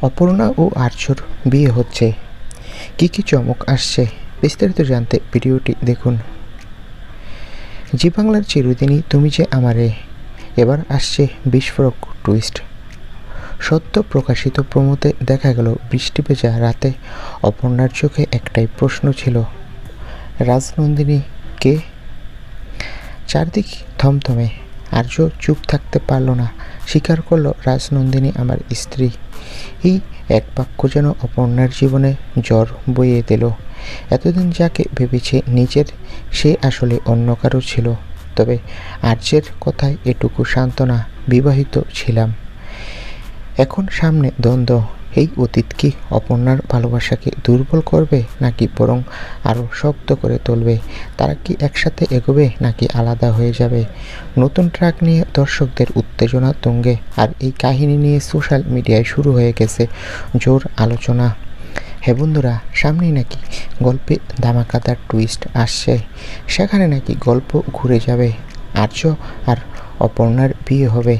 অপর্ণা ও আর্যর বিয়ে হচ্ছে। কি কি চমক আসছে বিস্তারিত জানতে ভিডিওটি দেখুন। জি বাংলার চিরদিনই তুমি যে আমারে, এবার আসছে বিস্ফোরক টুইস্ট। সদ্য প্রকাশিত প্রোমোতে দেখা গেল বৃষ্টি ভেজা রাতে অপর্ণার চোখে একটাই প্রশ্ন ছিল, রাজনন্দিনী কে? চারদিক থমথমে। আর্য চুপ থাকতে পারল না, স্বীকার করল, রাজনন্দিনী আমার স্ত্রী। এই এক বাক্য যেন অপর্ণার জীবনে জ্বর বইয়ে দিল। এতদিন যাকে ভেবেছে নিজের, সে আসলে অন্য কারো ছিল। তবে আর্যের কথায় এটুকু সান্ত্বনা, বিবাহিত ছিলাম। এখন সামনে দ্বন্দ্ব। এই অতীত কি অপর্ণার ভালোবাসাকে দুর্বল করবে নাকি বরং আরও শক্ত করে তুলবে? তারা কি একসাথে এগোবে নাকি আলাদা হয়ে যাবে? নতুন ট্র্যাক নিয়ে দর্শকদের উত্তেজনা তুঙ্গে, আর এই কাহিনী নিয়ে সোশ্যাল মিডিয়ায় শুরু হয়ে গেছে জোর আলোচনা। হ্যাঁ বন্ধুরা, সামনেই নাকি গল্পে ধামাকাদার টুইস্ট আসছে। সেখানে নাকি গল্প ঘুরে যাবে, আর্য আর অপর্ণার বিয়ে হবে।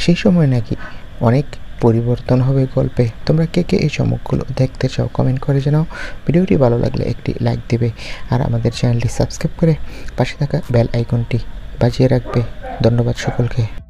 সেই সময় নাকি অনেক পরিবর্তন হবে গল্পে। তোমরা কে কে এই চমকগুলো দেখতে চাও কমেন্ট করে জানাও। ভিডিওটি ভালো লাগলে একটি লাইক দিবে আর আমাদের চ্যানেলটি সাবস্ক্রাইব করে পাশে থাকা বেল আইকনটি বাজিয়ে রাখবে। ধন্যবাদ সকলকে।